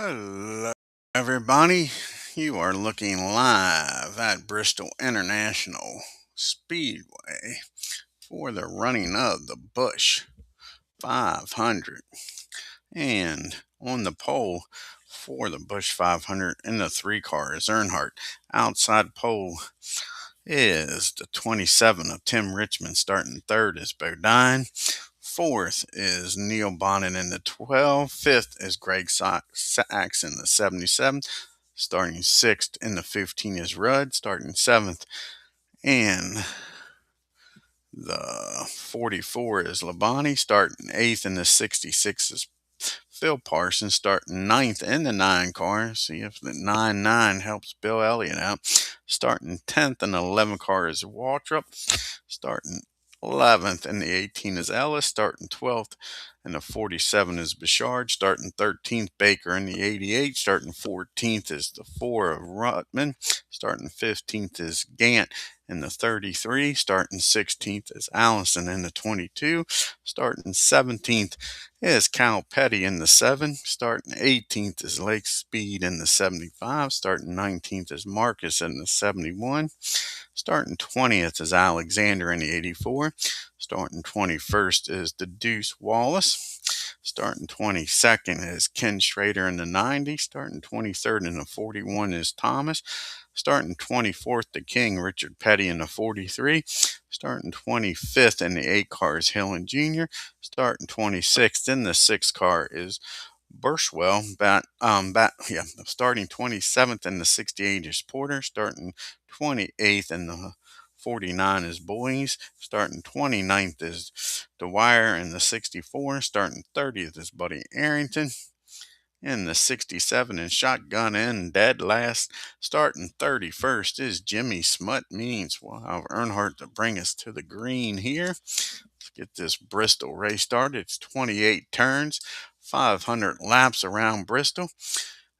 Hello, everybody. You are looking live at Bristol International Speedway for the running of the Busch 500. And on the pole for the Busch 500 in the three car is Earnhardt. Outside pole is the 27 of Tim Richmond. Starting third is Bodine. Fourth is Neil Bonnet in the 12. Fifth is Greg Sachs in the 77. Starting sixth in the 15 is Rudd. Starting seventh. And the 44 is Labonte. Starting eighth in the 66 is Phil Parsons. Starting ninth in the 9 car. See if the 9-9 helps Bill Elliott out. Starting 10th in the 11 car is Waltrip. Starting 11th in the 18 is Ellis. Starting 12th in the 47 is Bouchard. Starting 13th, Baker in the 88. Starting 14th is the 4 of Rutman. Starting 15th is Gant in the 33. Starting 16th is Allison in the 22. Starting 17th is Cal Petty in the 7. Starting 18th is Lake Speed in the 75. Starting 19th is Marcus in the 71. Starting 20th is Alexander in the 84. Starting 21st is the Deuce Wallace. Starting 22nd is Ken Schrader in the 90. Starting 23rd in the 41 is Thomas. Starting 24th, the King, Richard Petty in the 43. Starting 25th in the 8 car is Hillen Jr. Starting 26th in the 6 car is Burshwell. Starting 27th in the 68 is Porter. Starting 28th in the 49 is Boys. Starting 29th is Dwyer in the 64. Starting 30th is Buddy Arrington in the 67 and shotgun in dead last. Starting 31st is Jimmy Smut Means. We'll have Earnhardt to bring us to the green here. Let's get this Bristol race started. It's 28 turns, 500 laps around Bristol.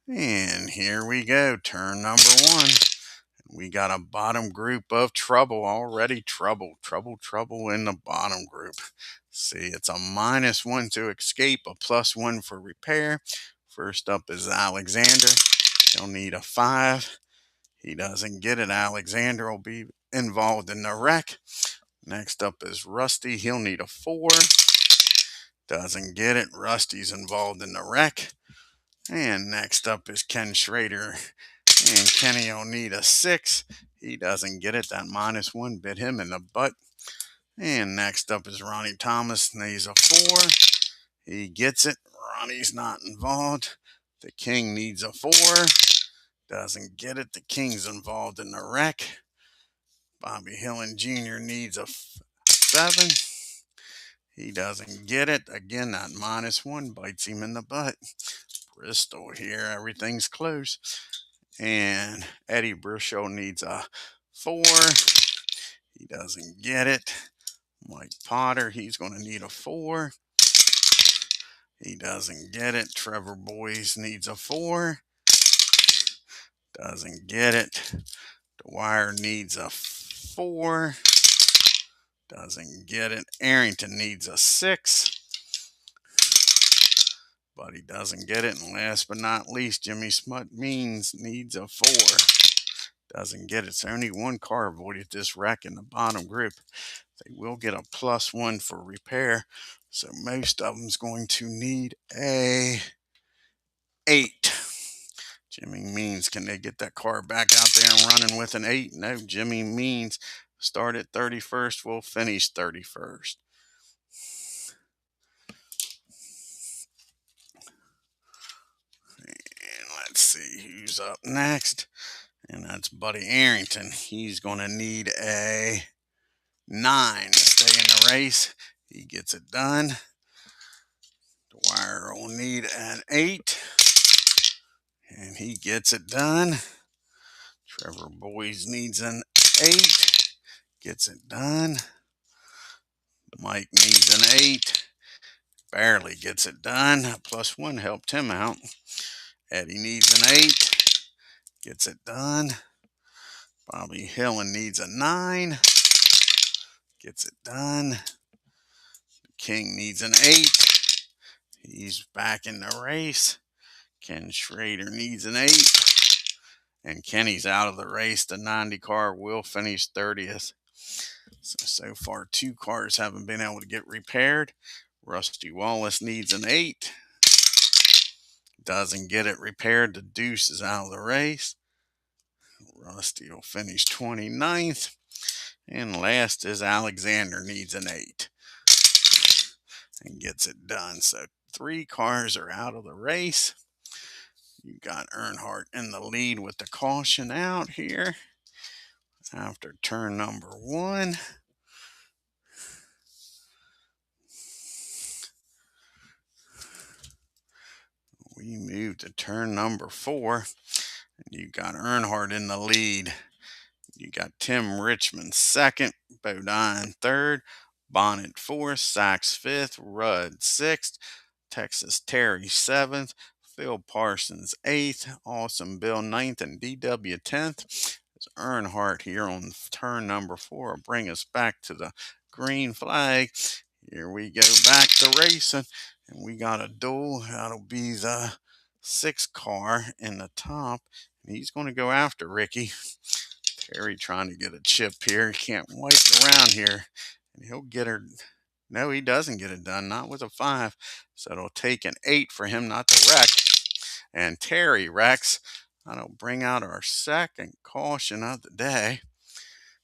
And here we go, turn number 1. We got a bottom group of trouble already. Trouble in the bottom group. See, it's a -1 to escape, a +1 for repair. First up is Alexander. He'll need a 5. He doesn't get it. Alexander will be involved in the wreck. Next up is Rusty. He'll need a 4. Doesn't get it. Rusty's involved in the wreck. And next up is Ken Schrader. And Kenny will need a 6. He doesn't get it. That -1 bit him in the butt. And next up is Ronnie Thomas. Needs a 4. He gets it. Ronnie's not involved. The King needs a 4. Doesn't get it. The King's involved in the wreck. Bobby Hillen Jr. needs a 7. He doesn't get it. Again, that -1 bites him in the butt. Bristol here. Everything's close. And Eddie Bristol needs a 4. He doesn't get it. Mike Potter, he's going to need a 4. He doesn't get it. Trevor Boyes needs a 4. Doesn't get it. Dwyer needs a 4. Doesn't get it. Arrington needs a 6. But he doesn't get it. And last but not least, Jimmy Smut Means needs a 4. Doesn't get it. So only one car avoided this wreck in the bottom group. They will get a +1 for repair. So most of them's going to need a 8. Jimmy Means, can they get that car back out there and running with an 8? No, Jimmy Means start at 31st, will finish 31st. And let's see who's up next. And that's Buddy Arrington. He's going to need a 9 to stay in the race. He gets it done. Dwyer will need an 8. And he gets it done. Trevor Boyes needs an 8. Gets it done. Mike needs an 8. Barely gets it done. A +1 helped him out. Eddie needs an 8. Gets it done. Bobby Hillen needs a 9. Gets it done. The King needs an 8. He's back in the race. Ken Schrader needs an 8. And Kenny's out of the race. The 90 car will finish 30th. So far, 2 cars haven't been able to get repaired. Rusty Wallace needs an 8. Doesn't get it repaired. The Deuce is out of the race. Rusty will finish 29th. And last is Alexander needs an 8. And gets it done. So 3 cars are out of the race. You got Earnhardt in the lead with the caution out here after turn number 1. We move to turn number 4. And you got Earnhardt in the lead. You got Tim Richmond 2nd, Bodine 3rd, Bonnet 4th, Sachs 5th, Rudd 6th, Texas Terry 7th, Phil Parsons 8th, Awesome Bill 9th, and DW 10th. It's Earnhardt here on turn number 4 will bring us back to the green flag. Here we go back to racing, and we got a duel. That'll be the 6th car in the top, and he's going to go after Ricky. Terry trying to get a chip here. He can't wait around here. And he'll get her. No, he doesn't get it done. Not with a 5. So it'll take an 8 for him not to wreck. And Terry wrecks. That'll bring out our 2nd caution of the day.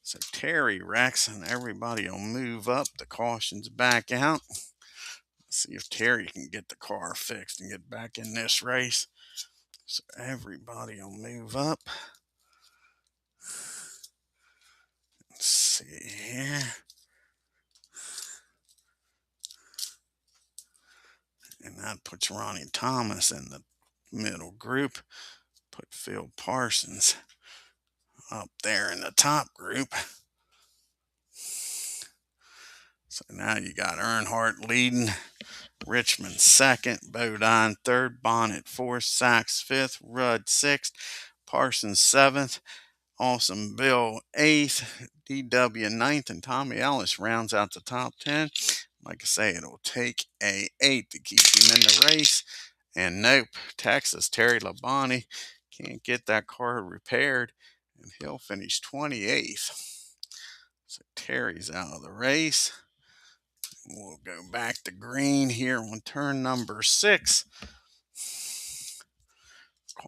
So Terry wrecks and everybody will move up. The caution's back out. Let's see if Terry can get the car fixed and get back in this race. So everybody will move up. Let's see here. And that puts Ronnie Thomas in the middle group. Put Phil Parsons up there in the top group. So now you got Earnhardt leading. Richmond 2nd, Bodine 3rd, Bonnet 4th, Sachs 5th, Rudd 6th, Parsons 7th, Awesome Bill 8th, DW 9th, and Tommy Ellis rounds out the top 10. Like I say, it'll take a 8 to keep him in the race. And nope, Texas Terry Labonte can't get that car repaired, and he'll finish 28th. So Terry's out of the race. We'll go back to green here on turn number 6.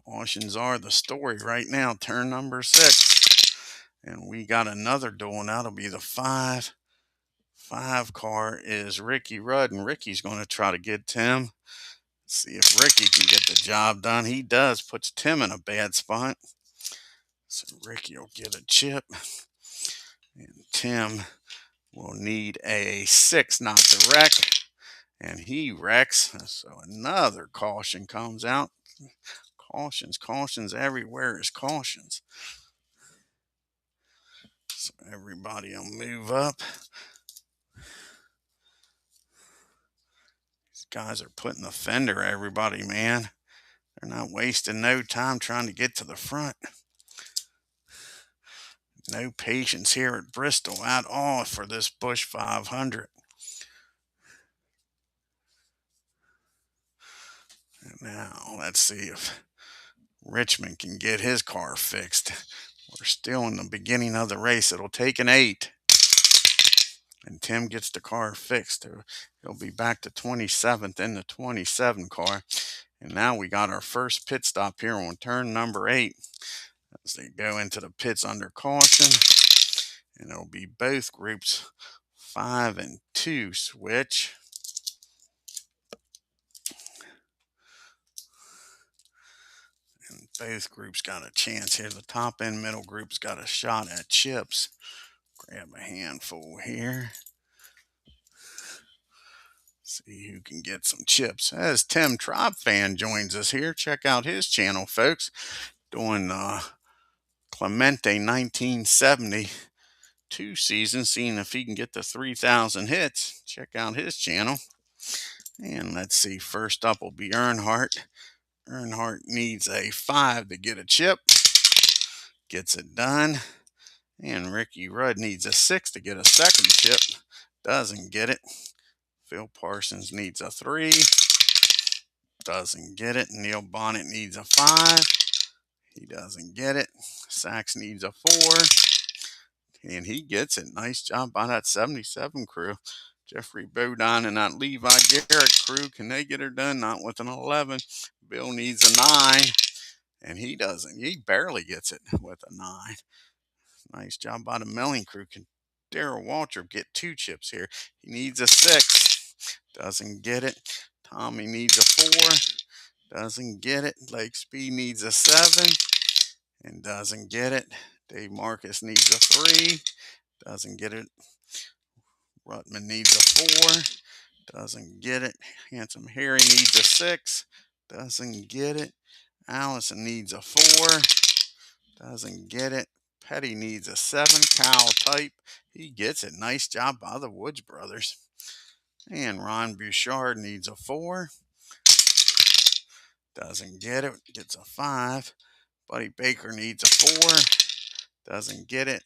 Cautions are the story right now, turn number 6. And we got another duel, and that'll be the 5. 5 car is Ricky Rudd, and Ricky's going to try to get Tim. See if Ricky can get the job done. He does, puts Tim in a bad spot. So Ricky will get a chip. And Tim will need a 6 not to wreck. And he wrecks. So another caution comes out. Cautions everywhere is cautions. So everybody will move up. These guys are putting the fender, everybody, man. They're not wasting no time trying to get to the front. No patience here at Bristol at all for this Busch 500. And now let's see if Richmond can get his car fixed. We're still in the beginning of the race. It'll take an 8. And Tim gets the car fixed. He'll be back to 27th in the 27 car. And now we got our first pit stop here on turn number 8. As they go into the pits under caution. And it'll be both groups 5 and 2 switch. And both groups got a chance here. The top and middle groups got a shot at chips. Grab a handful here. See who can get some chips. As Tim Tropfan joins us here, check out his channel, folks. Doing Clemente 1972 season, seeing if he can get the 3,000 hits. Check out his channel. And let's see, first up will be Earnhardt. Earnhardt needs a 5 to get a chip. Gets it done. And Ricky Rudd needs a 6 to get a second chip. Doesn't get it. Phil Parsons needs a 3. doesn't get it. Neil Bonnet needs a 5. He doesn't get it. Sachs needs a 4. And he gets it. Nice job by that 77 crew. Jeffrey Bodine and that Levi Garrett crew, can they get her done? Not with an 11. Bill needs a 9. And he doesn't. He barely gets it with a 9. Nice job by the Melling crew. Can Darrell Waltrip get 2 chips here? He needs a 6. Doesn't get it. Tommy needs a 4. Doesn't get it. Lake Speed needs a 7. And doesn't get it. Dave Marcus needs a 3. Doesn't get it. Rutman needs a 4. Doesn't get it. Handsome Harry needs a 6. Doesn't get it. Allison needs a 4. Doesn't get it. Petty needs a 7. Kyle Type, he gets it. Nice job by the Woods brothers. And Ron Bouchard needs a 4. Doesn't get it. Gets a 5. Buddy Baker needs a 4. Doesn't get it.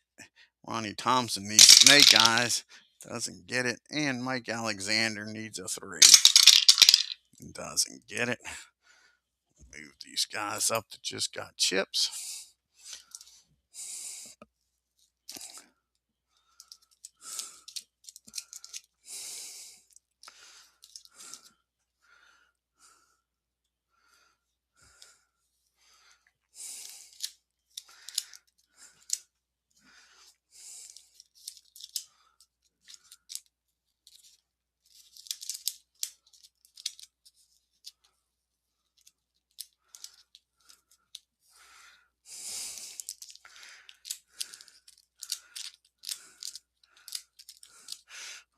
Ronnie Thompson needs Snake Eyes. Doesn't get it. And Mike Alexander needs a 3. Doesn't get it. Move these guys up that just got chips.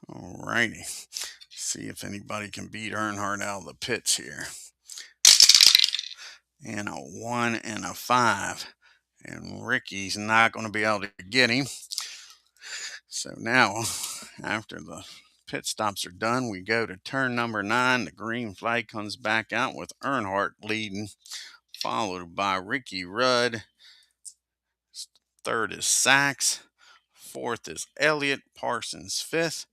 Alrighty. See if anybody can beat Earnhardt out of the pits here. And a 1 and a 5. And Ricky's not going to be able to get him. So now, after the pit stops are done, we go to turn number 9. The green flag comes back out with Earnhardt leading, followed by Ricky Rudd. Third is Sachs. Fourth is Elliott. Parsons 5th.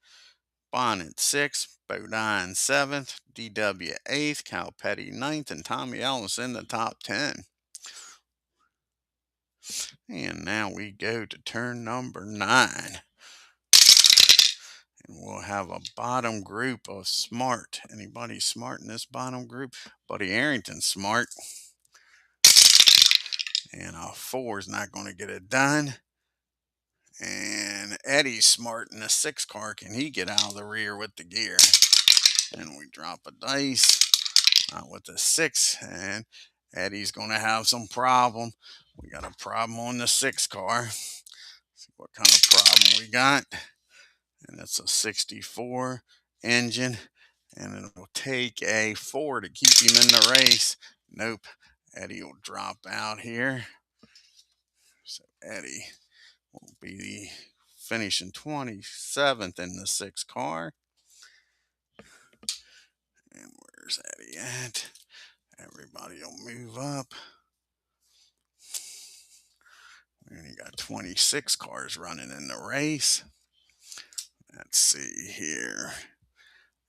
Bonnet 6th. Bodine 7th. DW 8th. Cal Petty 9th. And Tommy Ellis in the top 10. And now we go to turn number 9. And we'll have a bottom group of smart. Anybody smart in this bottom group? Buddy Arrington's smart. And a 4 is not going to get it done. And Eddie's smart in the 6 car. Can he get out of the rear with the gear? And we drop a dice. Not with the 6. And Eddie's going to have some problem. We got a problem on the 6 car. See what kind of problem we got. And it's a 64 engine. And it will take a 4 to keep him in the race. Nope. Eddie will drop out here. So Eddie will be finishing 27th in the 6 car. And where's Eddie at? Everybody will move up. We only got 26 cars running in the race. Let's see here.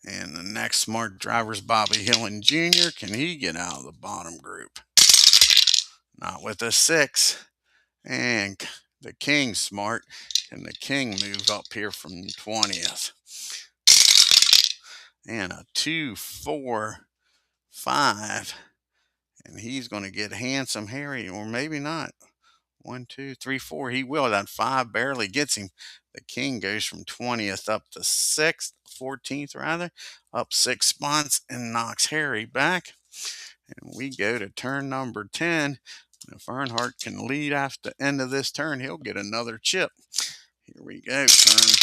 And the next smart driver is Bobby Hillin Jr. Can he get out of the bottom group? Not with a 6. And the King's smart. Can the King move up here from 20th? And a 2, 4, 5. And he's going to get Handsome Harry, or maybe not. 1, 2, 3, 4. He will. That 5 barely gets him. The King goes from 20th up to 6th, 14th rather, up 6 spots and knocks Harry back. And we go to turn number 10. If Earnhardt can lead after the end of this turn, he'll get another chip. Here we go, turn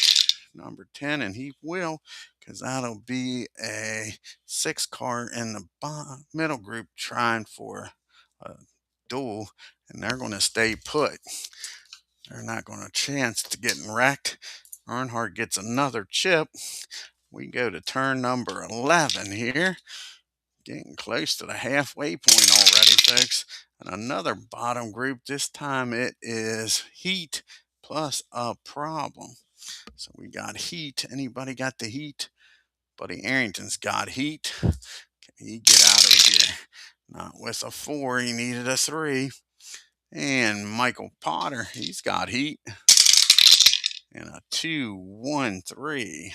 number 10, and he will, because that'll be a 6 car in the middle group trying for a duel, and they're going to stay put. They're not going to chance to getting wrecked. Earnhardt gets another chip. We go to turn number 11 here. Getting close to the halfway point already, folks. And another bottom group. This time it is heat plus a problem. So we got heat. Anybody got the heat? Buddy Arrington's got heat. Can he get out of here? Not with a 4. He needed a 3. And Michael Potter, he's got heat. And a 2, 1, 3.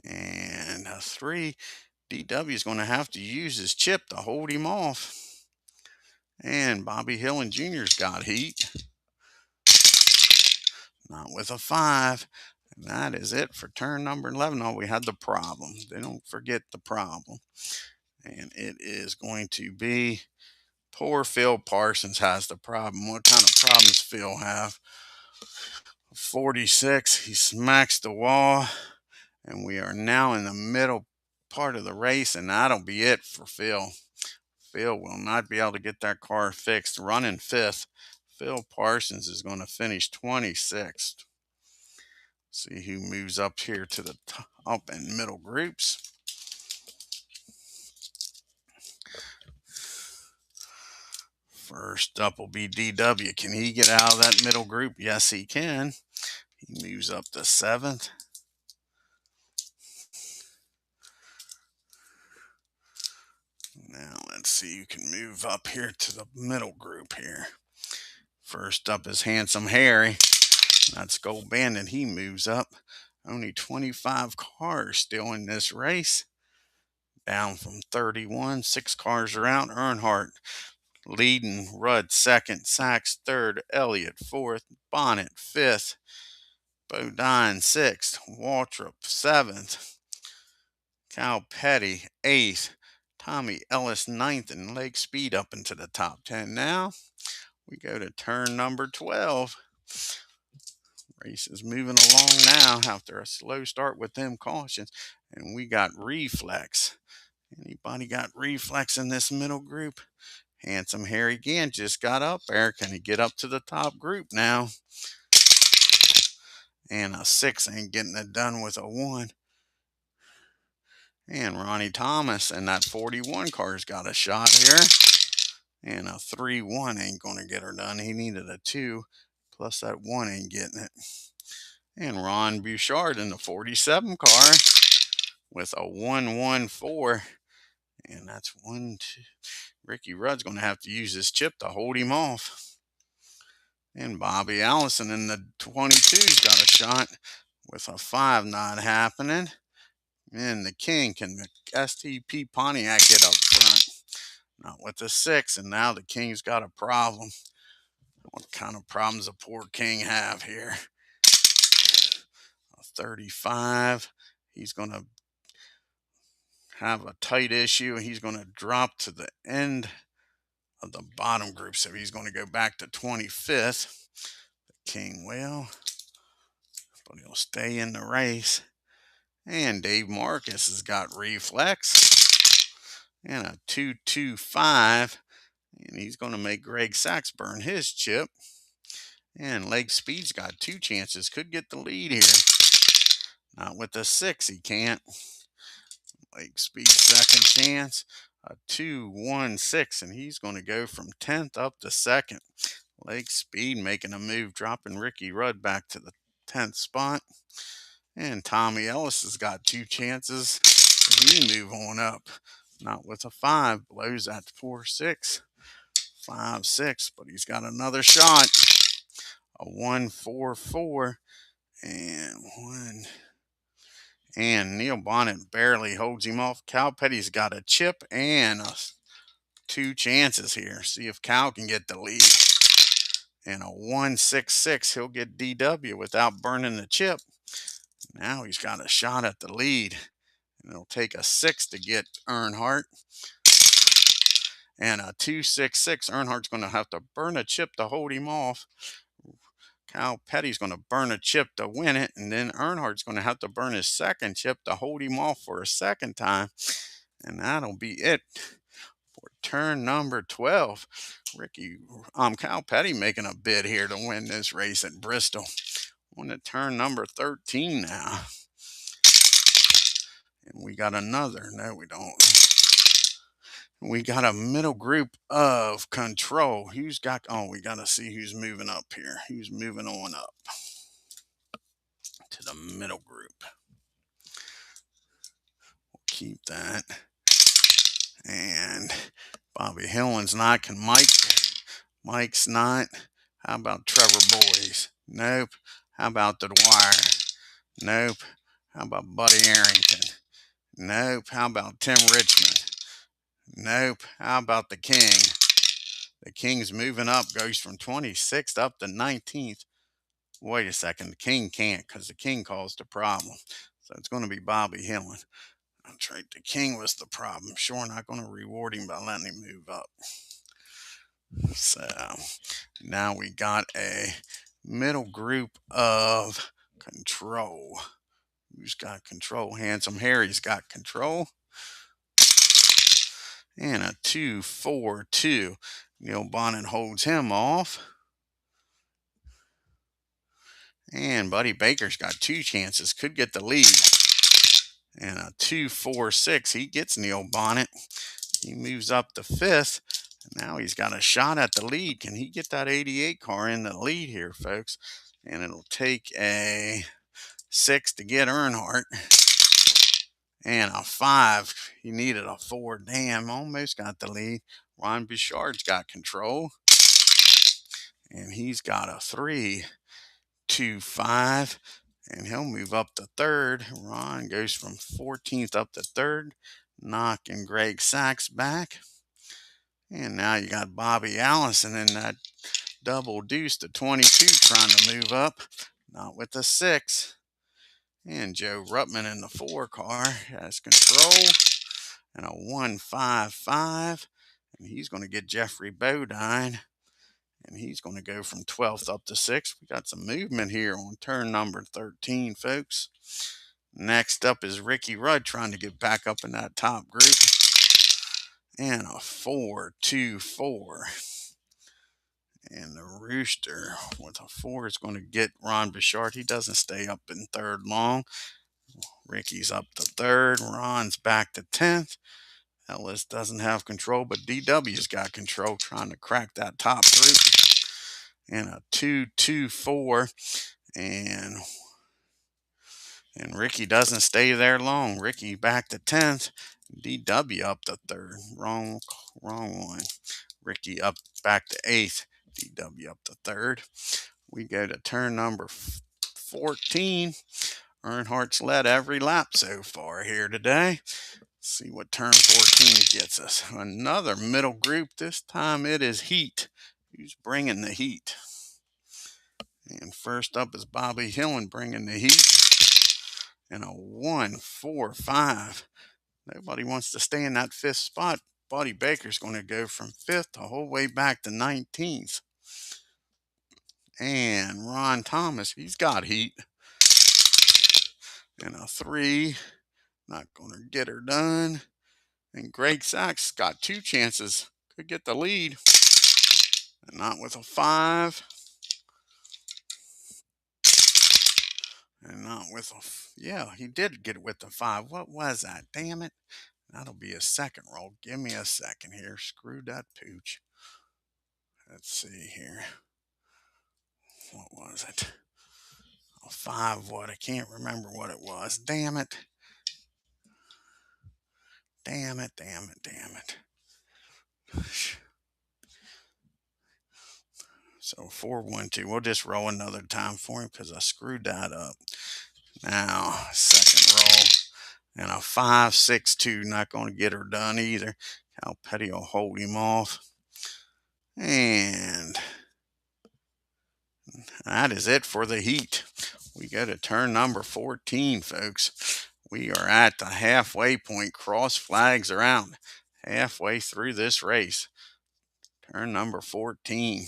And a 3. DW is going to have to use his chip to hold him off. And Bobby Hill and Jr.'s got heat. Not with a 5. And that is it for turn number 11. Oh, we had the problem. They don't forget the problem. And it is going to be poor Phil Parsons has the problem. What kind of problems Phil have? 46. He smacks the wall. And we are now in the middle part of the race. And that'll be it for Phil. Phil will not be able to get that car fixed. Running 5th. Phil Parsons is going to finish 26th. See who moves up here to the top and middle groups. First up will be DW. Can he get out of that middle group? Yes, he can. He moves up to 7th. Now let's see who can move up here to the middle group here. First up is Handsome Harry. That's Gold Bandit. He moves up. Only 25 cars still in this race. Down from 31. 6 cars are out. Earnhardt leading, Rudd 2nd, Sachs 3rd, Elliott 4th, Bonnet 5th, Bodine 6th, Waltrip 7th, Cal Petty 8th, Tommy Ellis 9th, and Lake Speed up into the top 10. Now we go to turn number 12. Race is moving along now after a slow start with them cautions. And we got Reflex. Anybody got Reflex in this middle group? Handsome Harry again just got up there. Can he get up to the top group now? And a 6 ain't getting it done with a 1. And Ronnie Thomas and that 41 car's got a shot here. And a 3-1 ain't going to get her done. He needed a 2. Plus that 1 ain't getting it. And Ron Bouchard in the 47 car with a 1-1-4. And that's 1, 2. Ricky Rudd's going to have to use his chip to hold him off. And Bobby Allison in the 22's got a shot with a 5 not happening. And the King, can the STP Pontiac get up front? Not with the 6, and now the King's got a problem. What kind of problems the poor King have here? A 35. He's going to have a tight issue. He's going to drop to the end of the bottom group, so he's going to go back to 25th. The King will, but he'll stay in the race. And Dave Marcus has got Reflex and a 2-2-5, and he's going to make Greg Sachs burn his chip. And Lake Speed's got 2 chances, could get the lead here. Not with the 6, he can't. Lake Speed's second chance, a 2-1-6, and he's going to go from 10th up to 2nd. Lake Speed making a move, dropping Ricky Rudd back to the 10th spot. And Tommy Ellis has got 2 chances. He move on up. Not with a 5. Blows that 4-6. 5-6. But he's got another shot. A 1-4-4. And 1. And Neil Bonnet barely holds him off. Cal Petty's got a chip and 2 chances here. See if Cal can get the lead. And a 1-6-6. He'll get DW without burning the chip. Now he's got a shot at the lead. And it'll take a 6 to get Earnhardt. And a 2-6-6. Earnhardt's going to have to burn a chip to hold him off. Cal Petty's going to burn a chip to win it. And then Earnhardt's going to have to burn his second chip to hold him off for a second time. And that'll be it for turn number 12. Cal Petty making a bid here to win this race at Bristol. On to turn number 13 now. And we got another. No, we don't. We got a middle group of control. Who's got, we got to see who's moving up here. Who's moving on up to the middle group. We'll keep that. And Bobby Hillen's not. Can Mike? Mike's not. How about Trevor Boys? Nope. How about the Dwyer? Nope. How about Buddy Arrington? Nope. How about Tim Richmond? Nope. How about the King? The King's moving up, goes from 26th up to 19th. Wait a second. The King can't because the King caused a problem. So it's going to be Bobby Hillen. That's right. The King was the problem. Sure, not going to reward him by letting him move up. So now we got a middle group of control. Who's got control? Handsome Harry's got control. And a 2-4-2. Neil Bonnet holds him off. And Buddy Baker's got 2 chances. Could get the lead. And a 2-4-6. He gets Neil Bonnet. He moves up to 5th. Now he's got a shot at the lead. Can he get that 88 car in the lead here, folks? And it'll take a 6 to get Earnhardt. And a 5. He needed a 4. Damn, almost got the lead. Ron Bouchard's got control. And he's got a 3-2-5. And he'll move up to 3rd. Ron goes from 14th up to 3rd, knocking Greg Sachs back. And now you got Bobby Allison in that double deuce to 22 trying to move up. Not with the 6. And Joe Ruttman in the 4 car has control. And a 1-5-5. And he's going to get Jeffrey Bodine. And he's going to go from 12th up to 6th. We got some movement here on turn number 13, folks. Next up is Ricky Rudd trying to get back up in that top group. And a 4-2-4. And the Rooster with a 4 is going to get Ron Bouchard. He doesn't stay up in 3rd long. Ricky's up to 3rd. Ron's back to 10th. Ellis doesn't have control, but DW's got control, trying to crack that top group. And a 2-2-4. And Ricky doesn't stay there long. Ricky back to 10th. DW up to 3rd. Wrong one. Ricky up back to 8th. DW up to 3rd. We go to turn number 14. Earnhardt's led every lap so far here today. See what turn 14 gets us. Another middle group. This time it is heat. Who's bringing the heat? And first up is Bobby Hillen bringing the heat. And a 1-4-5. Nobody wants to stay in that 5th spot. Buddy Baker's going to go from 5th the whole way back to 19th. And Ron Thomas, he's got heat. And a 3. Not going to get her done. And Greg Sachs got 2 chances. Could get the lead. And not with a 5. And not with a... Yeah, he did get it with the 5. What was that? Damn it. That'll be a second roll. Give me a second here. Screw that pooch. Let's see here. What was it? A 5 what? I can't remember what it was. Damn it. Damn it, damn it, damn it. So 4-1-2. We'll just roll another time for him because I screwed that up. Now, second roll. And a 5-6-2. Not going to get her done either. Cal Petty will hold him off. And that is it for the heat. We go to turn number 14, folks. We are at the halfway point. Cross flags are out. Halfway through this race. Turn number 14.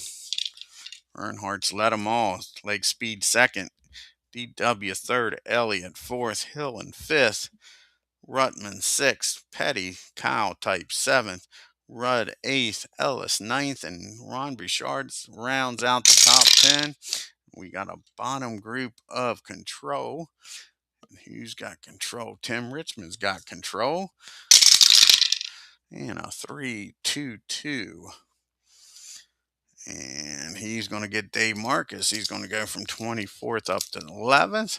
Earnhardt's led them all. Lake Speed 2nd. DW 3rd. Elliott 4th. Hill in 5th. Ruttman 6th. Petty, Kyle Type 7th. Rudd 8th. Ellis 9th. And Ron Bouchard rounds out the top 10. We got a bottom group of control. Who's got control? Tim Richmond's got control. And a 3-2-2. And he's going to get Dave Marcus. He's going to go from 24th up to 11th.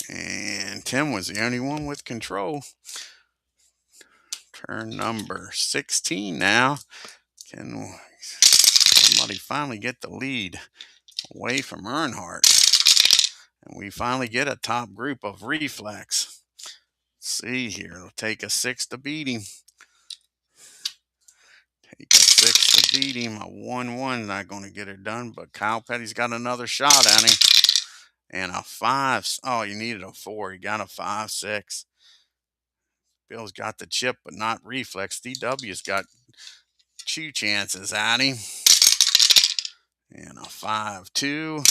And Tim was the only one with control. Turn number 16 now. Can somebody finally get the lead away from Earnhardt? And we finally get a top group of Reflex. Let's see here. It'll take a 6 to beat him. Take a 6 to beat him. A 1-1 not going to get it done, but Kyle Petty's got another shot at him. And a 5. Oh, you needed a 4. You got a 5-6. Bill's got the chip, but not Reflex. DW's got 2 chances at him. And a 5-2.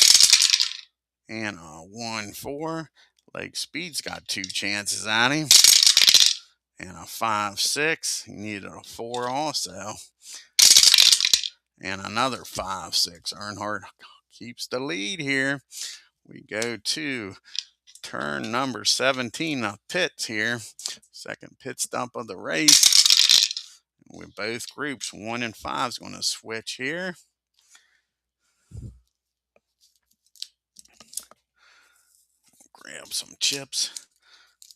And a 1-4. Lake Speed's got 2 chances at him. And a 5-6. He needed a 4 also. And another 5-6. Earnhardt keeps the lead here. We go to turn number 17 of pits here. Second pit stop of the race. With both groups, 1 and 5 is going to switch here. Grab some chips.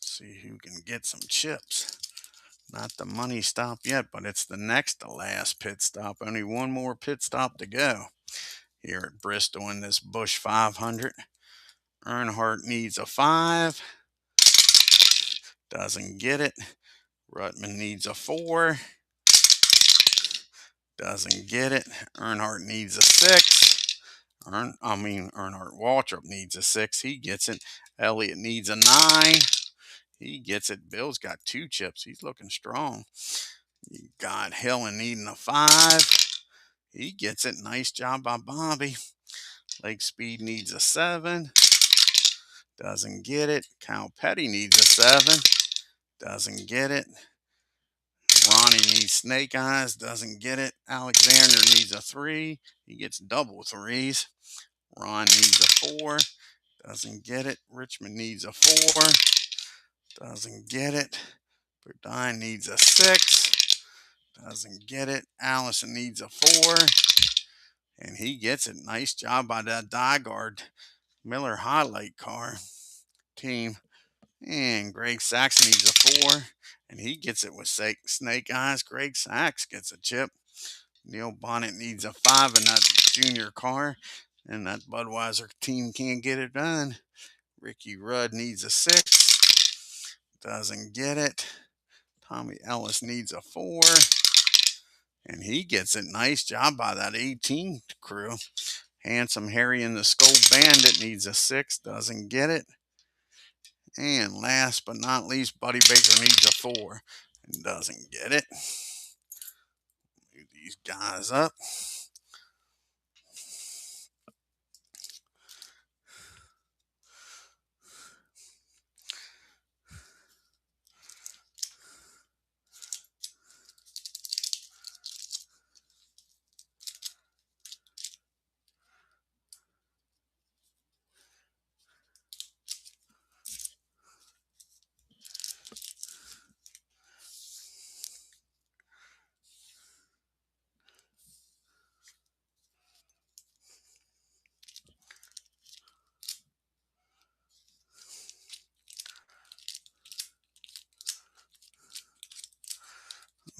See who can get some chips. Not the money stop yet, but it's the next to last pit stop. Only one more pit stop to go here at Bristol in this Busch 500. Earnhardt needs a 5. Doesn't get it. Rutman needs a 4. Doesn't get it. Earnhardt needs a 6. Earnhardt Waltrip needs a 6. He gets it. Elliott needs a 9. He gets it. Bill's got 2 chips. He's looking strong. You got Hillen needing a 5. He gets it. Nice job by Bobby. Lake Speed needs a 7. Doesn't get it. Kyle Petty needs a 7. Doesn't get it. Ronnie needs snake eyes. Doesn't get it. Alexander needs a 3. He gets double 3s. Ron needs a 4. Doesn't get it. Richmond needs a 4. Doesn't get it. Burdine needs a 6. Doesn't get it. Allison needs a 4. And he gets it. Nice job by that Dygaard Miller Highlight car team. And Greg Sachs needs a 4. And he gets it with snake eyes. Greg Sachs gets a chip. Neil Bonnet needs a 5 in that junior car. And that Budweiser team can't get it done. Ricky Rudd needs a 6. Doesn't get it. Tommy Ellis needs a 4. And he gets it. Nice job by that 18 crew. Handsome Harry and the Skull Bandit needs a 6. Doesn't get it. And last but not least, Buddy Baker needs a 4. And doesn't get it. Move these guys up.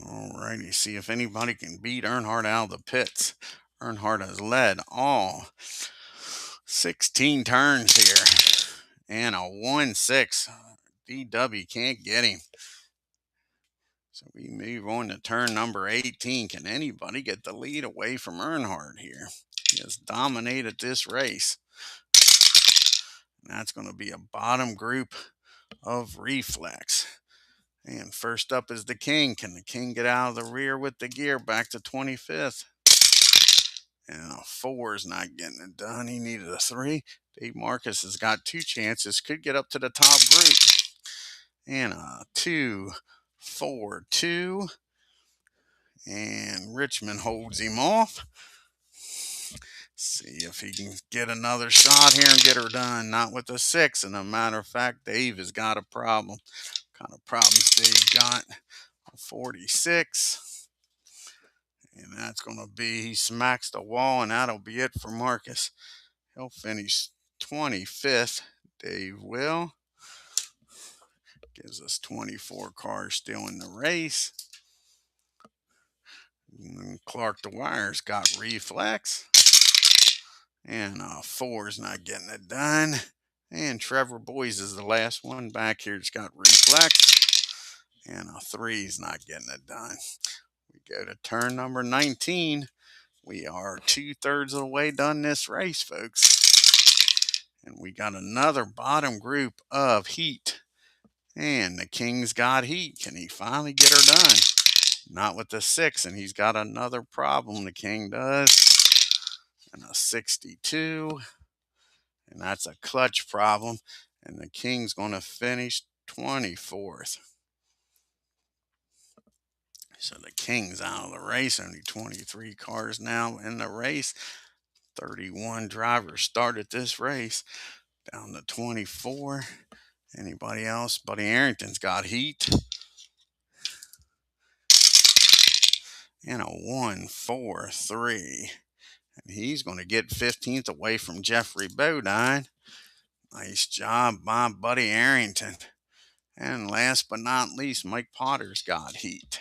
Alrighty, see if anybody can beat Earnhardt out of the pits. Earnhardt has led all 16 turns here. And a 1-6. DW can't get him. So we move on to turn number 18. Can anybody get the lead away from Earnhardt here? He has dominated this race. And that's going to be a bottom group of Reflex. And first up is the King. Can the King get out of the rear with the gear back to 25th? And a 4 is not getting it done. He needed a 3. Dave Marcus has got 2 chances. Could get up to the top group. And a 2, 4, 2. And Richmond holds him off. See if he can get another shot here and get her done. Not with a 6. And a matter of fact, Dave has got a problem. What kind of problems Dave got? A 46. And that's going to be, he smacks the wall, and that'll be it for Marcus. He'll finish 25th. Dave will. Gives us 24 cars still in the race. And Clark DeWire's got reflex. And 4's not getting it done. And Trevor Boys is the last one back here. It's got reflex. And 3's not getting it done. We go to turn number 19. We are 2/3 of the way done this race, folks. And we got another bottom group of heat. And the King's got heat. Can he finally get her done? Not with the 6, and he's got another problem, the King does. And a 62. And that's a clutch problem. And the King's going to finish 24th. So the King's out of the race. Only 23 cars now in the race. 31 drivers started this race. Down to 24. Anybody else? Buddy Arrington's got heat. And a 1-4-3. And he's going to get 15th away from Jeffrey Bodine. Nice job by Buddy Arrington. And last but not least, Mike Potter's got heat.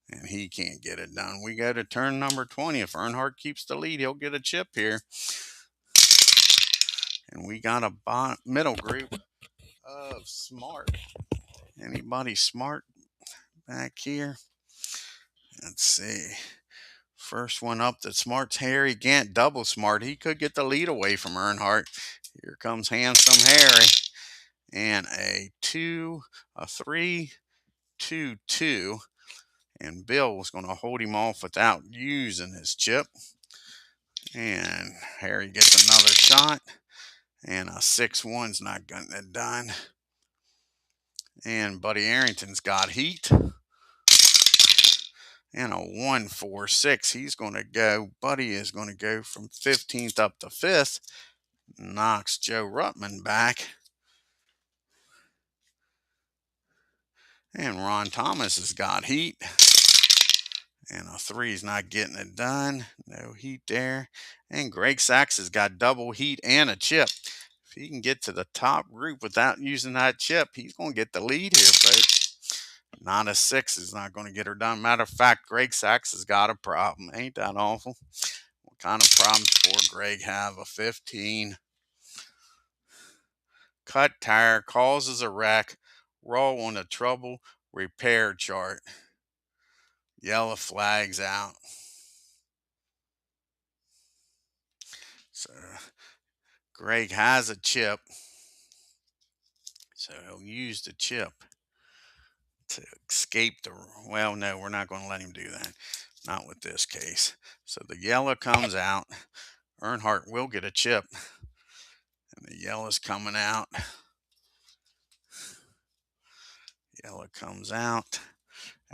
And he can't get it done. We go to turn number 20. If Earnhardt keeps the lead, he'll get a chip here. And we got a middle group of Smart. Anybody smart back here? Let's see. First one up that Smart's Harry Gant, double Smart. He could get the lead away from Earnhardt. Here comes Handsome Harry. And a 2, a 3, 2, 2. And Bill was going to hold him off without using his chip. And Harry gets another shot. And a 6-1's not getting it done. And Buddy Arrington's got heat. And a 1-4-6. He's going to go. Buddy is going to go from 15th up to 5th. Knocks Joe Ruttman back. And Ron Thomas has got heat. And a 3's not getting it done. No heat there. And Greg Sachs has got double heat and a chip. If he can get to the top group without using that chip, he's going to get the lead here, folks. Not a 6 is not going to get her done. Matter of fact, Greg Sachs has got a problem. Ain't that awful? What kind of problems poor Greg have? A 15. Cut tire, causes a wreck, roll on the trouble repair chart. Yellow flags out. So Greg has a chip. So he'll use the chip to escape the, well, no, we're not going to let him do that. Not with this case. So the yellow comes out. Earnhardt will get a chip. And the yellow's coming out. Yellow comes out.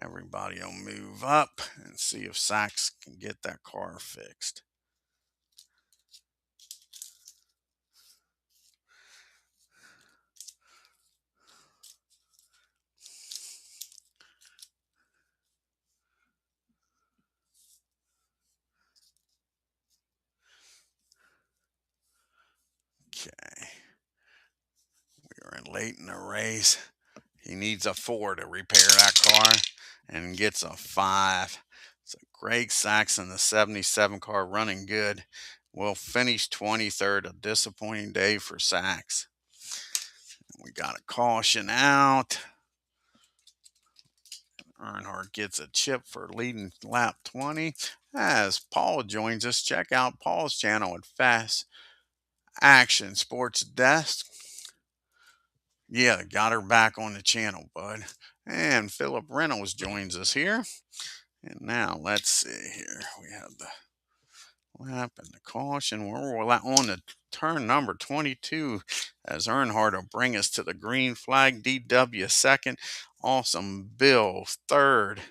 Everybody will move up and see if Sachs can get that car fixed. Okay. We are in late in the race. He needs a 4 to repair that car and gets a 5. So Greg Sachs in the 77 car running good. Will finish 23rd. A disappointing day for Sachs. We got a caution out. Earnhardt gets a chip for leading lap 20. As Paul joins us, check out Paul's channel at Fast Action Sports Desk. Yeah, got her back on the channel, bud. And Philip Reynolds joins us here. And now let's see here. We have the lap and the caution. We're on the turn number 22 as Earnhardt will bring us to the green flag. DW second. Awesome Bill third.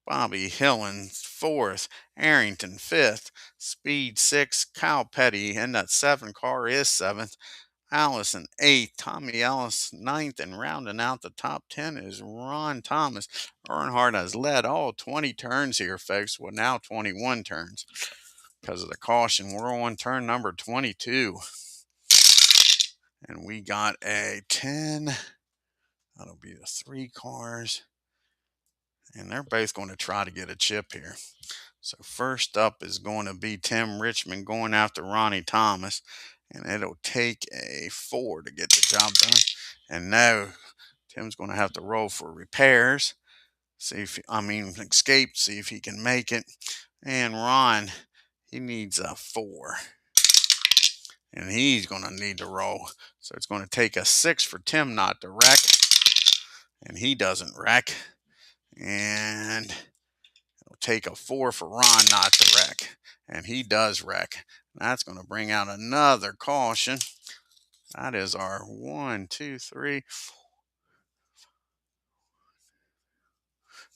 Bobby Hillen fourth. Arrington fifth. Speed 6. Kyle Petty in that 7 car is 7th. Allison 8th, Tommy Ellis 9th, and rounding out the top 10 is Ron Thomas. Earnhardt has led all 20 turns here, folks. Well, now 21 turns because of the caution. We're on turn number 22. And we got a 10. That'll be the 3 cars. And they're both going to try to get a chip here. So first up is going to be Tim Richmond going after Ronnie Thomas. And it'll take a 4 to get the job done. And now Tim's going to have to roll for repairs. Escape, see if he can make it. And Ron, he needs a 4. And he's going to need to roll. So it's going to take a 6 for Tim not to wreck. And he doesn't wreck. And it'll take a 4 for Ron not to wreck. And he does wreck. That's going to bring out another caution. That is our 1, 2, 3,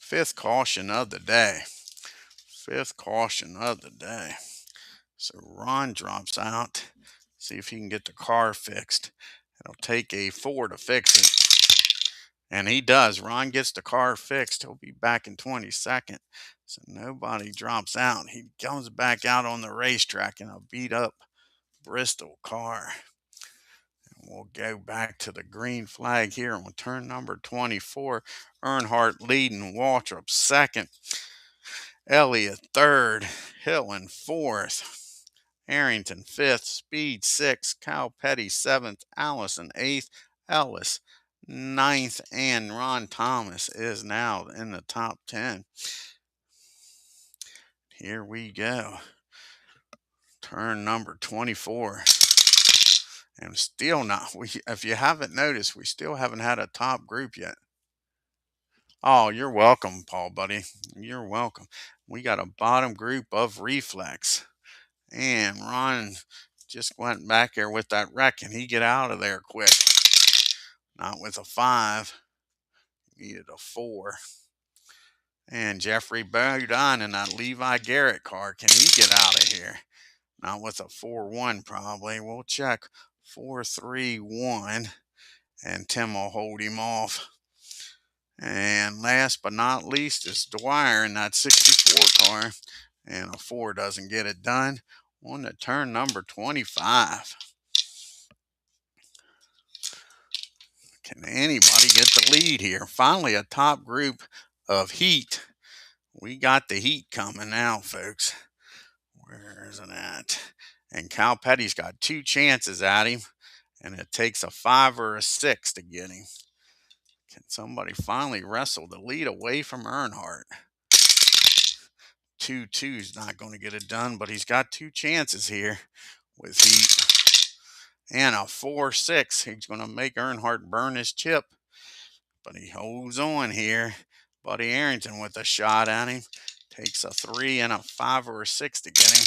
5th caution of the day. 5th caution of the day. So Ron drops out. See if he can get the car fixed. It'll take a 4 to fix it. And he does. Ron gets the car fixed. He'll be back in 22nd. So nobody drops out. He comes back out on the racetrack in a beat up Bristol car. And we'll go back to the green flag here on turn number 24. Earnhardt leading, Waltrip second. Elliott third. Hillen fourth. Arrington 5th, Speed 6th, Kyle Petty 7th, Allison 8th, Ellis 9th, and Ron Thomas is now in the top 10. Here we go. Turn number 24. And still not, if you haven't noticed, we still haven't had a top group yet. Oh, you're welcome, Paul, buddy. You're welcome. We got a bottom group of Reflex. And Ron just went back there with that wreck, and he get out of there quick. Not with a 5. Needed a 4. And Jeffrey Bodine in that Levi Garrett car. Can he get out of here? Not with a 4-1 probably. We'll check 4-3-1. And Tim will hold him off. And last but not least is Dwyer in that 64 car. And a 4 doesn't get it done. On to turn number 25. Can anybody get the lead here? Finally, a top group of heat. We got the heat coming now, folks. Where is it at? And Cal Petty's got 2 chances at him, and it takes a 5 or a 6 to get him. Can somebody finally wrestle the lead away from Earnhardt? 2-2's not going to get it done, but he's got 2 chances here with heat. And a 4-6. He's going to make Earnhardt burn his chip. But he holds on here. Buddy Arrington with a shot at him. Takes a 3 and a 5 or a 6 to get him.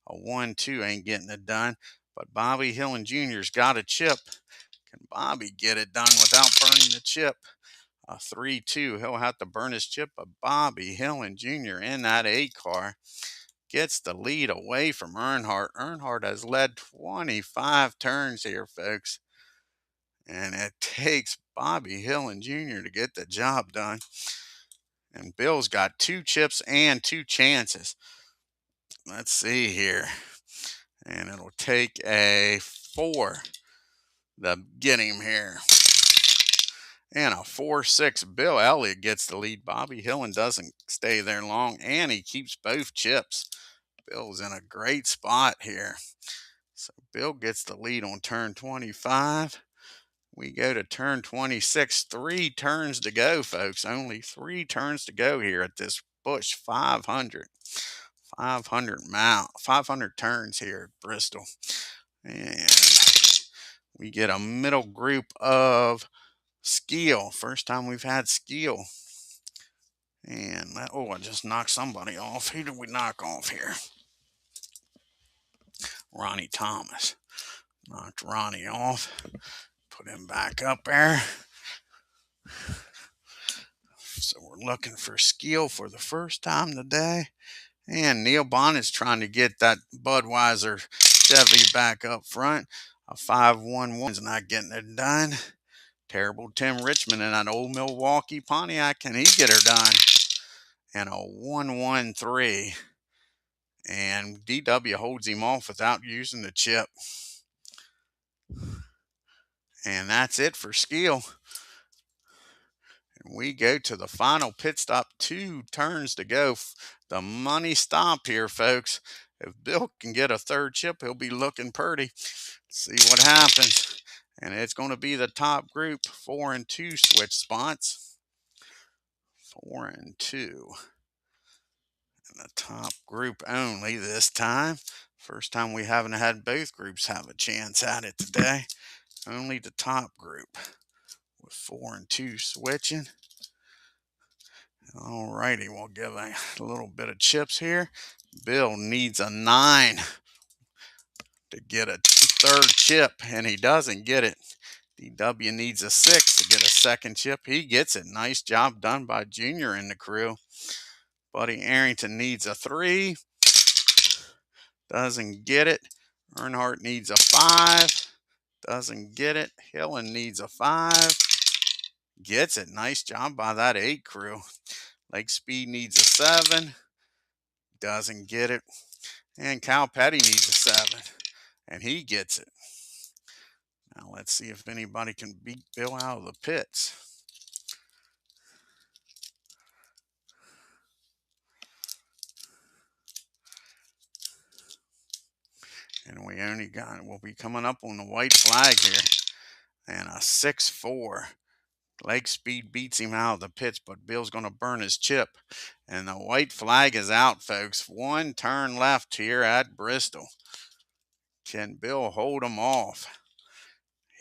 A 1-2 ain't getting it done. But Bobby Hillen Jr.'s got a chip. Can Bobby get it done without burning the chip? A 3-2. He'll have to burn his chip. But Bobby Hillen Jr. in that 8 car gets the lead away from Earnhardt. Earnhardt has led 25 turns here, folks. And it takes Bobby Hillen Jr. to get the job done. And Bill's got 2 chips and 2 chances. Let's see here. And it'll take a 4 to get him here. And a 4-6. Bill Elliott gets the lead. Bobby Hillen doesn't stay there long. And he keeps both chips. Bill's in a great spot here. So Bill gets the lead on turn 25. We go to turn 26. 3 turns to go, folks. Only 3 turns to go here at this Busch 500. 500 turns here at Bristol. And we get a middle group of Skeel. First time we've had Skeel. And I just knocked somebody off. Who did we knock off here? Ronnie Thomas. Knocked Ronnie off. Put him back up there. So we're looking for Skeel for the first time today. And Neil Bonnet's trying to get that Budweiser Chevy back up front. A 5-1-1's not getting it done. Terrible Tim Richmond in that old Milwaukee Pontiac. Can he get her done? And a 1-1-3. And DW holds him off without using the chip. And that's it for Skill. And we go to the final pit stop. 2 turns to go. The money stop here, folks. If Bill can get a third chip, he'll be looking pretty. See what happens. And it's going to be the top group, 4 and 2 switch spots. 4 and 2. And the top group only this time. First time we haven't had both groups have a chance at it today. Only the top group with 4 and 2 switching. Alrighty, we'll give a little bit of chips here. Bill needs a 9 to get a third chip, and he doesn't get it. DW needs a 6 to get a second chip. He gets it. Nice job done by Junior and the crew. Buddy Arrington needs a 3. Doesn't get it. Earnhardt needs a 5. Doesn't get it. Hillen needs a 5. Gets it. Nice job by that 8 crew. Lake Speed needs a 7. Doesn't get it. And Cal Petty needs a 7. And he gets it. Now let's see if anybody can beat Bill out of the pits. And we'll be coming up on the white flag here. And a 6-4. Lake Speed beats him out of the pits, but Bill's going to burn his chip. And the white flag is out, folks. 1 turn left here at Bristol. Can Bill hold him off?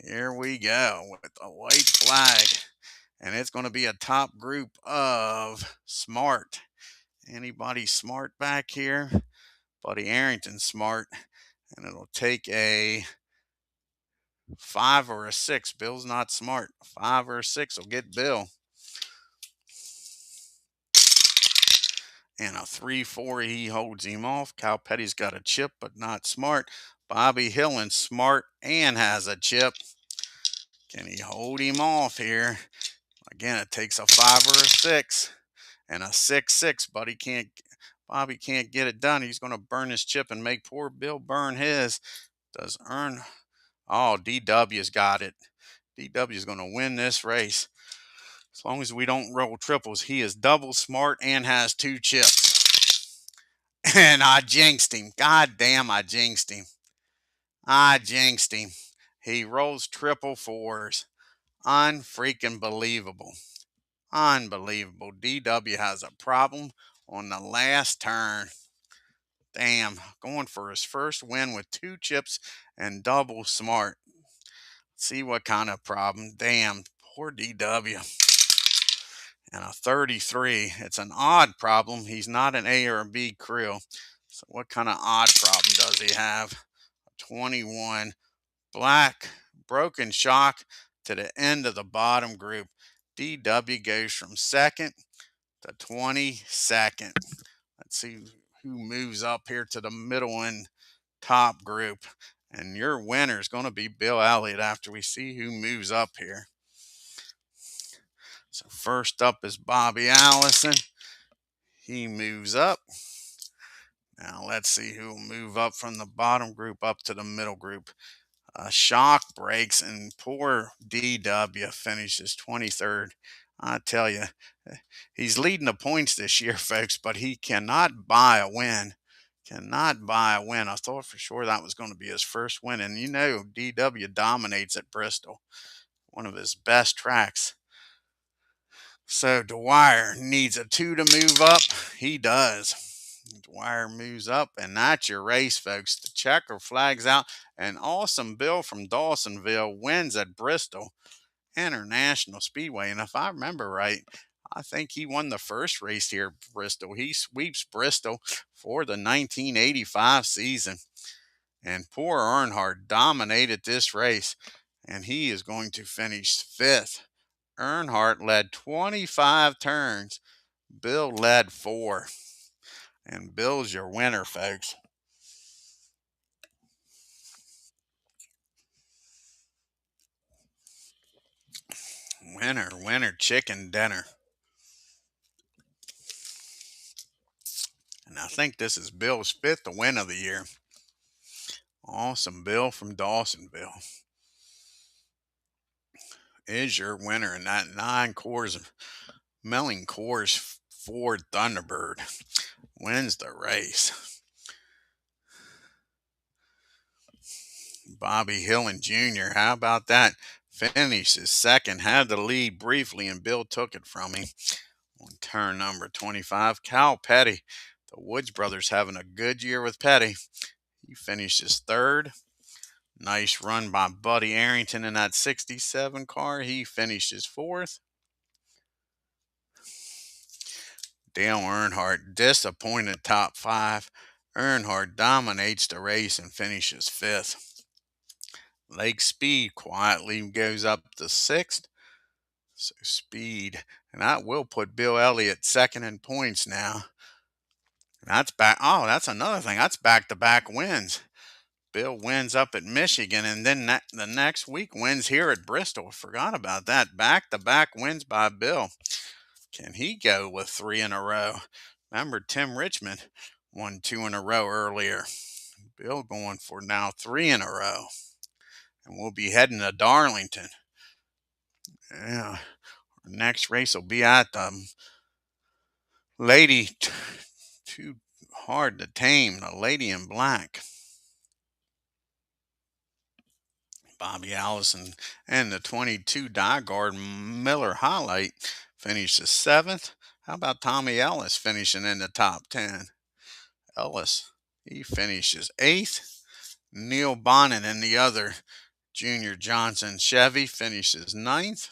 Here we go with the white flag. And it's going to be a top group of Smart. Anybody smart back here? Buddy Arrington smart. And it'll take a 5 or a 6. Bill's not smart. 5 or a 6 will get Bill. And a 3-4, he holds him off. Cal Petty's got a chip, but not smart. Bobby Hillen smart and has a chip. Can he hold him off here? Again, it takes a 5 or a 6. And a 6-6, Bobby can't get it done. He's going to burn his chip and make poor Bill burn his. Oh, DW's got it. DW is going to win this race. As long as we don't roll triples, he is double smart and has 2 chips. And I jinxed him. God damn, I jinxed him. He rolls triple 4s. Unfreaking believable. Unbelievable. DW has a problem on the last turn. Damn, going for his first win with 2 chips and double smart. See what kind of problem. Damn, poor DW. And a 33. It's an odd problem. He's not an A or a B crew. So what kind of odd problem does he have? A 21. Black, broken shock to the end of the bottom group. DW goes from 2nd to 22nd. Let's see who moves up here to the middle and top group. And your winner is going to be Bill Elliott after we see who moves up here. So first up is Bobby Allison. He moves up. Now let's see who will move up from the bottom group up to the middle group. Shock breaks and poor DW finishes 23rd. I tell you, he's leading the points this year, folks, but he cannot buy a win. Cannot buy a win. I thought for sure that was going to be his first win. And you know, DW dominates at Bristol, one of his best tracks. So Dwyer needs a 2 to move up. He does. Dwyer moves up, and that's your race, folks. The checker flags out. An awesome Bill from Dawsonville wins at Bristol International Speedway. And if I remember right, I think he won the first race here at Bristol. He sweeps Bristol for the 1985 season. And poor Earnhardt dominated this race, and he is going to finish 5th. Earnhardt led 25 turns. Bill led 4. And Bill's your winner, folks. Winner, chicken dinner. And I think this is Bill's 5th win of the year. Awesome Bill from Dawsonville. is your winner in that 9 cores Melling Coors Ford Thunderbird. Wins the race. Bobby Hillin Jr., how about that? Finishes second, had the lead briefly, and Bill took it from him on turn number 25. Cal Petty, the Woods brothers having a good year with Petty. He finishes third. Nice run by Buddy Arrington in that 67 car. He finishes fourth. Dale Earnhardt, disappointed top five. Earnhardt dominates the race and finishes fifth. Lake Speed quietly goes up to sixth. So Speed, and that will put Bill Elliott second in points now. And that's back. Oh, that's another thing. That's back-to-back wins. Bill wins up at Michigan, and then the next week wins here at Bristol. Forgot about that. Back-to-back wins by Bill. Can he go with 3 in a row? Remember, Tim Richmond won 2 in a row earlier. Bill going for now 3 in a row. And we'll be heading to Darlington. Yeah. Our next race will be at the Lady Too Hard to Tame, the Lady in Black. Bobby Allison and the 22 Diegard Miller Highlight finishes 7th. How about Tommy Ellis finishing in the top 10? Ellis, he finishes 8th. Neil Bonnet and the other Junior Johnson Chevy finishes 9th.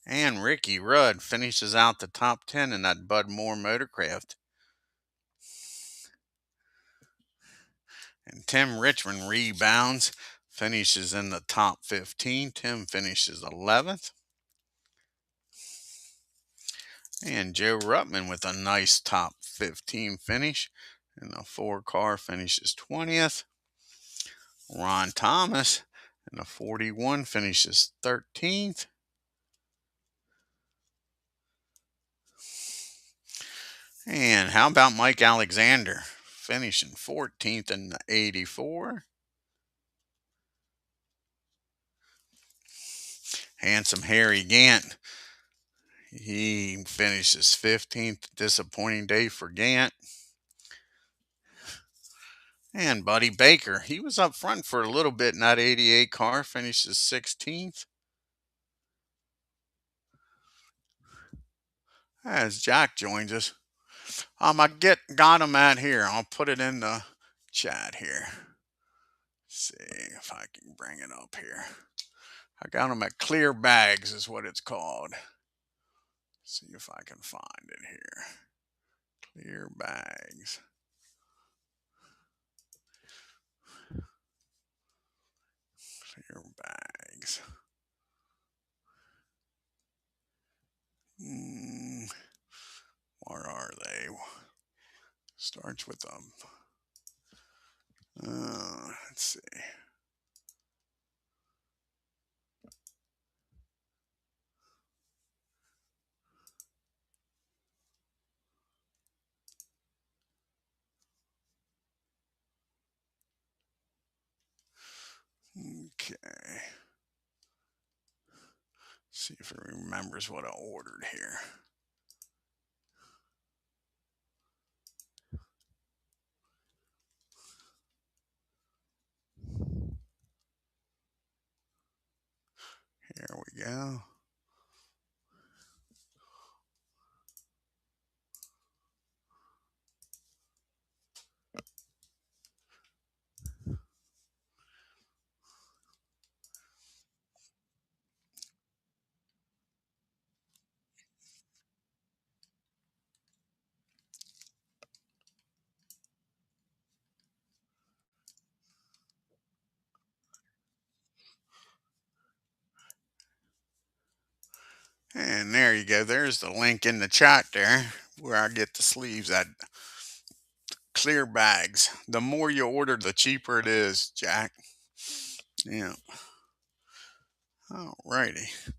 And Ricky Rudd finishes out the top 10 in that Bud Moore Motorcraft. And Tim Richmond rebounds, finishes in the top 15. Tim finishes 11th. And Joe Ruttman with a nice top 15 finish. And the 4-car finishes 20th. Ron Thomas in the 41 finishes 13th. And how about Mike Alexander finishing 14th in the 84? Handsome Harry Gant, he finishes 15th. Disappointing day for Gant. And Buddy Baker, he was up front for a little bit in that 88 car, finishes 16th. As Jack joins us, I got him at here. I'll put it in the chat here. See if I can bring it up here. I got him at Clear Bags is what it's called. See if I can find it here. Clear Bags. Clear Bags. Where are they? Starts with let's see. Okay. See if it remembers what I ordered here. Here we go. And there you go. There's the link in the chat there where I get the sleeves at Clear Bags. The more you order, the cheaper it is, Jack. Yeah. Alrighty.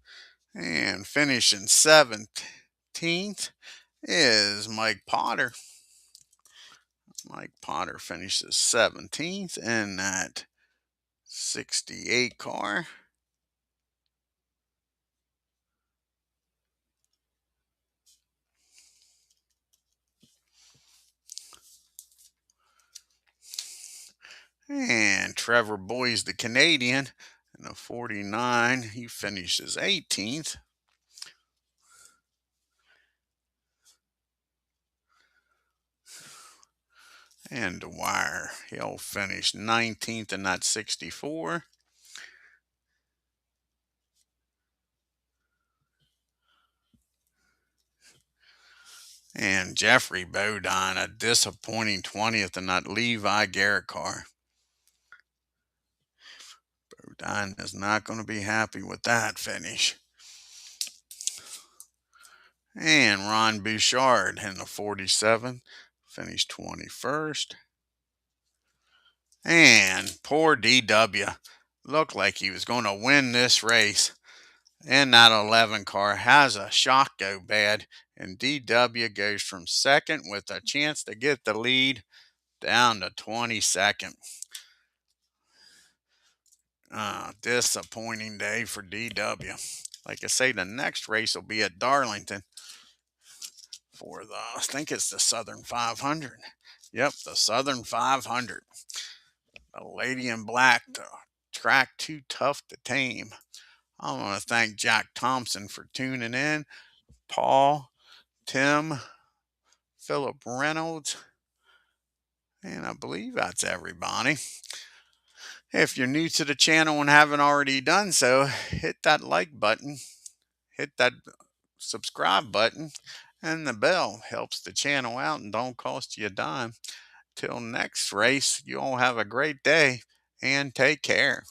And finishing 17th is Mike Potter. Mike Potter finishes 17th in that 68 car. And Trevor Boyes, the Canadian, in the 49, he finishes 18th. And Dwyer, he'll finish 19th in that 64. And Jeffrey Bodine, a disappointing 20th in that Levi Garrett car. Bodine is not going to be happy with that finish. And Ron Bouchard in the 47, finished 21st. And poor DW looked like he was going to win this race. And that 11 car has a shock go bad. And DW goes from second with a chance to get the lead down to 22nd. Disappointing day for DW. Like I say, the next race will be at Darlington for I think it's the Southern 500. Yep, the Southern 500. The lady in black, the track too tough to tame. I want to thank Jack Thompson for tuning in, Paul, Tim, Philip Reynolds, and I believe that's everybody. If you're new to the channel and haven't already done so, hit that like button, hit that subscribe button, and the bell helps the channel out and don't cost you a dime. Till next race, you all have a great day and take care.